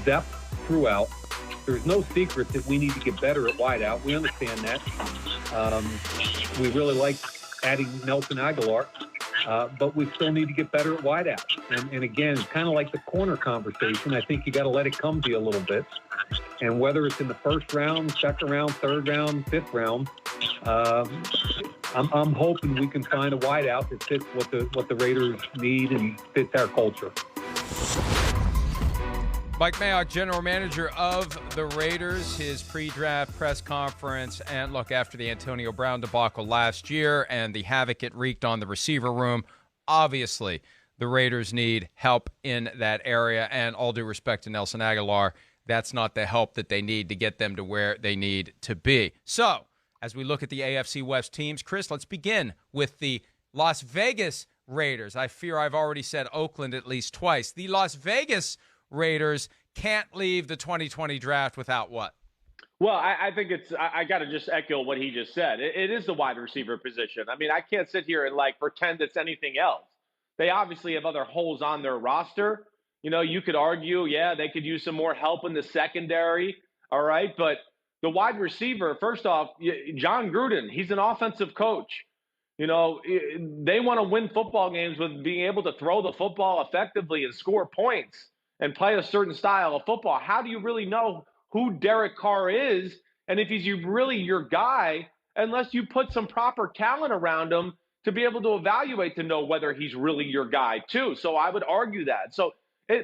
depth throughout. There's no secret that we need to get better at wideout. We understand that. We really like adding Nelson Aguilar, but we still need to get better at wideout. And again, it's kind of like the corner conversation. I think you got to let it come to you a little bit. And whether it's in the first round, second round, third round, fifth round, I'm hoping we can find a wideout that fits what the Raiders need and fits our culture. Mike Mayock, general manager of the Raiders, his pre-draft press conference. And look, after the Antonio Brown debacle last year and the havoc it wreaked on the receiver room, obviously the Raiders need help in that area. And all due respect to Nelson Aguilar, that's not the help that they need to get them to where they need to be. So, as we look at the AFC West teams, Chris, let's begin with the Las Vegas Raiders. I fear I've already said Oakland at least twice. The Las Vegas Raiders can't leave the 2020 draft without what? Well, I think I got to just echo what he just said. It is the wide receiver position. I mean, I can't sit here and pretend it's anything else. They obviously have other holes on their roster. You know, you could argue, yeah, they could use some more help in the secondary. All right. But the wide receiver, first off, John Gruden, he's an offensive coach. You know, they want to win football games with being able to throw the football effectively and score points and play a certain style of football. How do you really know who Derek Carr is and if he's really your guy unless you put some proper talent around him to be able to evaluate to know whether he's really your guy too? So I would argue that. So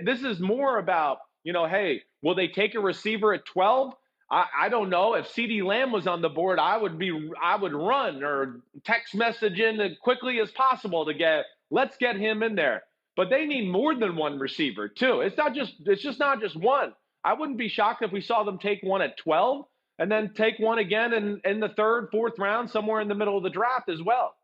this is more about, you know, hey, will they take a receiver at 12? I don't know. If CeeDee Lamb was on the board, I would run or text message in as quickly as possible to let's get him in there. But they need more than one receiver too. It's just not just one. I wouldn't be shocked if we saw them take one at 12 and then take one again in the third, fourth round, somewhere in the middle of the draft as well.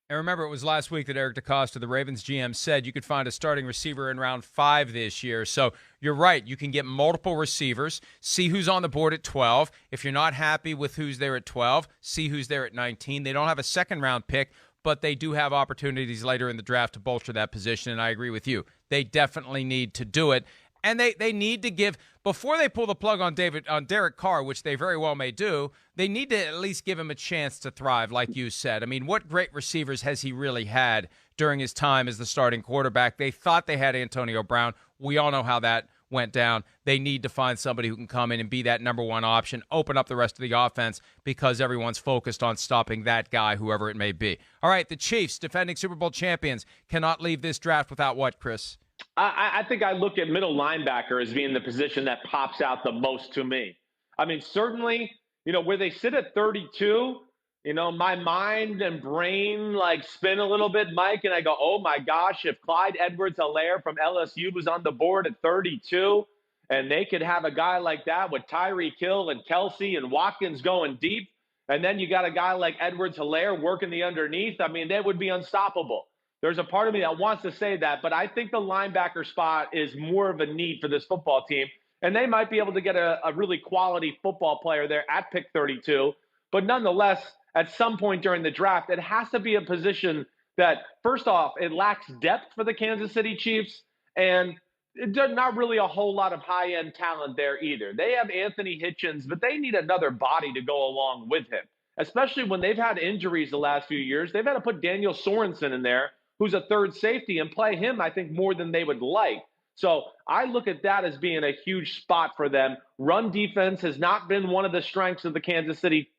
And remember, it was last week that Eric DeCosta, the Ravens GM, said you could find a starting receiver in round 5 this year. So you're right. You can get multiple receivers, see who's on the board at 12. If you're not happy with who's there at 12, see who's there at 19. They don't have a second-round pick, but they do have opportunities later in the draft to bolster that position, and I agree with you. They definitely need to do it. And they need to give, before they pull the plug on Derek Carr, which they very well may do, they need to at least give him a chance to thrive, like you said. I mean, what great receivers has he really had during his time as the starting quarterback? They thought they had Antonio Brown. We all know how that went down. They need to find somebody who can come in and be that number one option, open up the rest of the offense because everyone's focused on stopping that guy, whoever it may be. All right, the Chiefs, defending Super Bowl champions, cannot leave this draft without what, Chris? I think I look at middle linebacker as being the position that pops out the most to me. I mean, certainly, you know, where they sit at 32, you know, my mind and brain spin a little bit, Mike, and I go, oh my gosh, if Clyde Edwards-Helaire from LSU was on the board at 32 and they could have a guy like that with Tyreek Hill and Kelsey and Watkins going deep, and then you got a guy like Edwards-Helaire working the underneath, I mean, they would be unstoppable. There's a part of me that wants to say that, but I think the linebacker spot is more of a need for this football team, and they might be able to get a really quality football player there at pick 32. But nonetheless, at some point during the draft, it has to be a position that, first off, it lacks depth for the Kansas City Chiefs, and there's not really a whole lot of high-end talent there either. They have Anthony Hitchens, but they need another body to go along with him, especially when they've had injuries the last few years. They've had to put Daniel Sorensen in there, who's a third safety, and play him, I think, more than they would like. So I look at that as being a huge spot for them. Run defense has not been one of the strengths of the Kansas City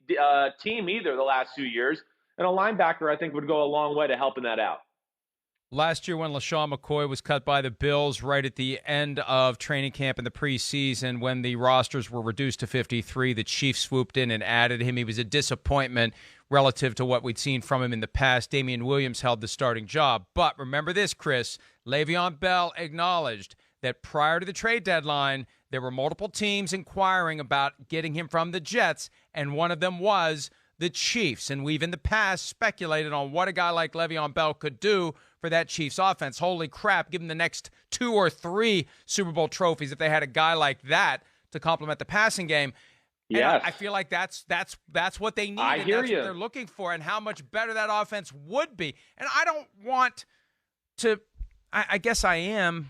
team either the last few years. And a linebacker, I think, would go a long way to helping that out. Last year when LaShawn McCoy was cut by the Bills right at the end of training camp in the preseason, when the rosters were reduced to 53, the Chiefs swooped in and added him. He was a disappointment relative to what we'd seen from him in the past. Damian Williams held the starting job. But remember this, Chris, Le'Veon Bell acknowledged that prior to the trade deadline, there were multiple teams inquiring about getting him from the Jets, and one of them was the Chiefs. And we've in the past speculated on what a guy like Le'Veon Bell could do for that Chiefs offense. Holy crap, give them the next 2 or 3 Super Bowl trophies if they had a guy like that to complement the passing game. Yes. I feel like that's what they need. I and hear that's you. what they're looking for, and how much better that offense would be. And I don't want to, I guess I am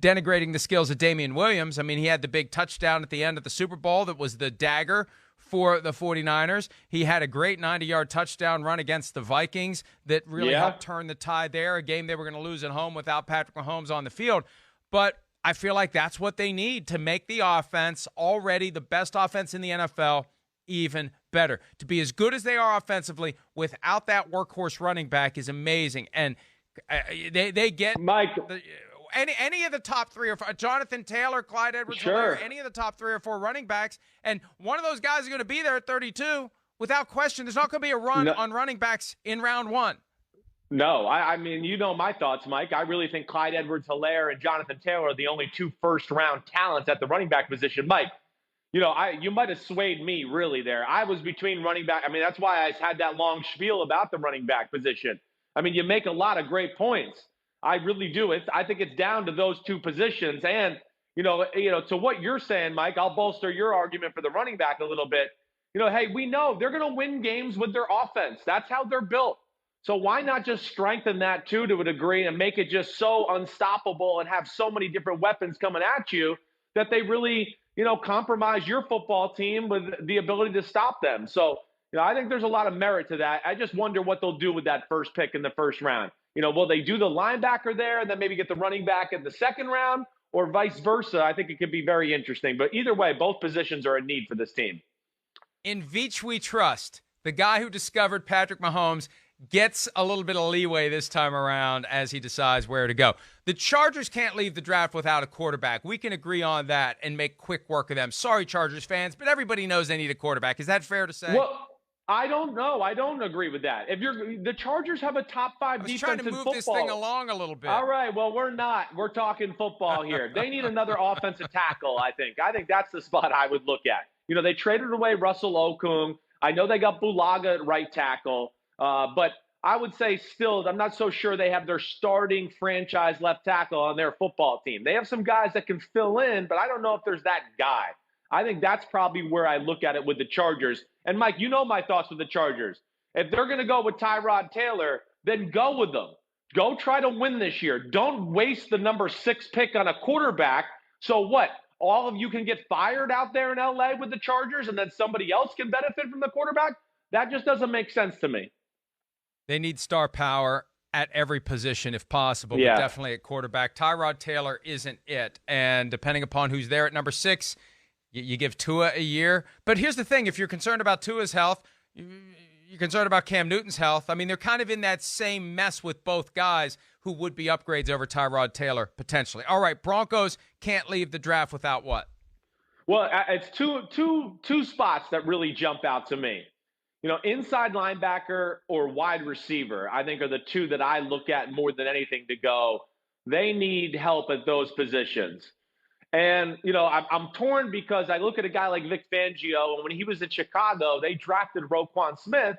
denigrating the skills of Damian Williams. I mean, he had the big touchdown at the end of the Super Bowl that was the dagger for the 49ers. He had a great 90-yard touchdown run against the Vikings that really helped turn the tide there, a game they were going to lose at home without Patrick Mahomes on the field. But I feel like that's what they need to make the offense, already the best offense in the NFL, even better. To be as good as they are offensively without that workhorse running back is amazing. And they get Mike. Any of the top 3 or 4, Jonathan Taylor, Clyde Edwards-Helaire, any of the top 3 or 4 running backs, and one of those guys is going to be there at 32 without question. There's not going to be a run on running backs in round 1. No, I mean, you know my thoughts, Mike. I really think Clyde Edwards-Helaire and Jonathan Taylor are the only 2 first-round talents at the running back position. Mike, you might have swayed me really there. I was between running back. I mean, that's why I had that long spiel about the running back position. I mean, you make a lot of great points. I really do. I think it's down to those 2 positions. And, to what you're saying, Mike, I'll bolster your argument for the running back a little bit. Hey, we know they're going to win games with their offense. That's how they're built. So why not just strengthen that too to a degree and make it just so unstoppable and have so many different weapons coming at you that they really, compromise your football team with the ability to stop them. So, I think there's a lot of merit to that. I just wonder what they'll do with that first pick in the first round. Will they do the linebacker there and then maybe get the running back in the second round, or vice versa? I think it could be very interesting. But either way, both positions are a need for this team. In Veach we trust. The guy who discovered Patrick Mahomes gets a little bit of leeway this time around as he decides where to go. The Chargers can't leave the draft without a quarterback. We can agree on that and make quick work of them. Sorry, Chargers fans, but everybody knows they need a quarterback. Is that fair to say? Well, I don't know. I don't agree with that. The Chargers have a top 5 defense in football. I was trying to move this thing along a little bit. All right. Well, we're not. We're talking football here. They need another offensive tackle, I think. I think that's the spot I would look at. They traded away Russell Okung. I know they got Bulaga at right tackle. But I would say still, I'm not so sure they have their starting franchise left tackle on their football team. They have some guys that can fill in, but I don't know if there's that guy. I think that's probably where I look at it with the Chargers. And, Mike, you know my thoughts with the Chargers. If they're going to go with Tyrod Taylor, then go with them. Go try to win this year. Don't waste the number 6 pick on a quarterback. So what? All of you can get fired out there in L.A. with the Chargers, and then somebody else can benefit from the quarterback? That just doesn't make sense to me. They need star power at every position if possible, but definitely at quarterback. Tyrod Taylor isn't it. And depending upon who's there at number 6, you give Tua a year. But here's the thing. If you're concerned about Tua's health, you're concerned about Cam Newton's health. I mean, they're kind of in that same mess with both guys who would be upgrades over Tyrod Taylor potentially. All right, Broncos can't leave the draft without what? Well, it's two spots that really jump out to me. Inside linebacker or wide receiver, I think are the 2 that I look at more than anything to go. They need help at those positions. And, I'm torn because I look at a guy like Vic Fangio, and when he was in Chicago, they drafted Roquan Smith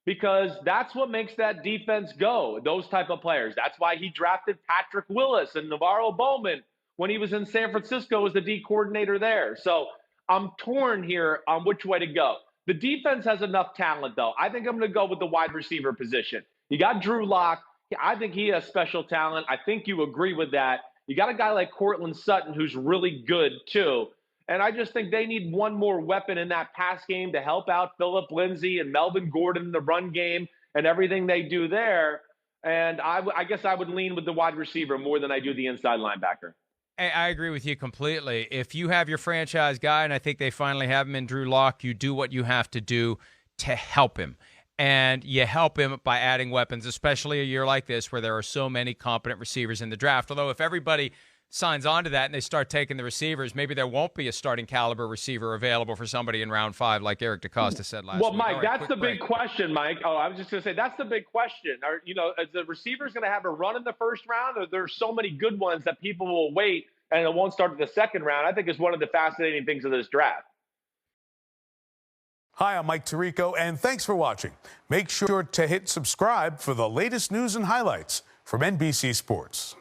because that's what makes that defense go, those type of players. That's why he drafted Patrick Willis and Navarro Bowman when he was in San Francisco as the D coordinator there. So I'm torn here on which way to go. The defense has enough talent, though. I think I'm going to go with the wide receiver position. You got Drew Lock. I think he has special talent. I think you agree with that. You got a guy like Cortland Sutton who's really good, too. And I just think they need one more weapon in that pass game to help out Phillip Lindsay and Melvin Gordon in the run game and everything they do there. And I guess I would lean with the wide receiver more than I do the inside linebacker. I agree with you completely. If you have your franchise guy, and I think they finally have him in Drew Lock, you do what you have to do to help him. And you help him by adding weapons, especially a year like this where there are so many competent receivers in the draft. Although if everybody signs on to that and they start taking the receivers, maybe there won't be a starting caliber receiver available for somebody in round 5 like Eric DeCosta said last week. Well, Mike, that's the big question, Mike. Oh, I was just going to say, that's the big question. Is the receivers going to have a run in the first round, or there's so many good ones that people will wait and it won't start in the second round? I think is one of the fascinating things of this draft. Hi, I'm Mike Tirico, and thanks for watching. Make sure to hit subscribe for the latest news and highlights from NBC Sports.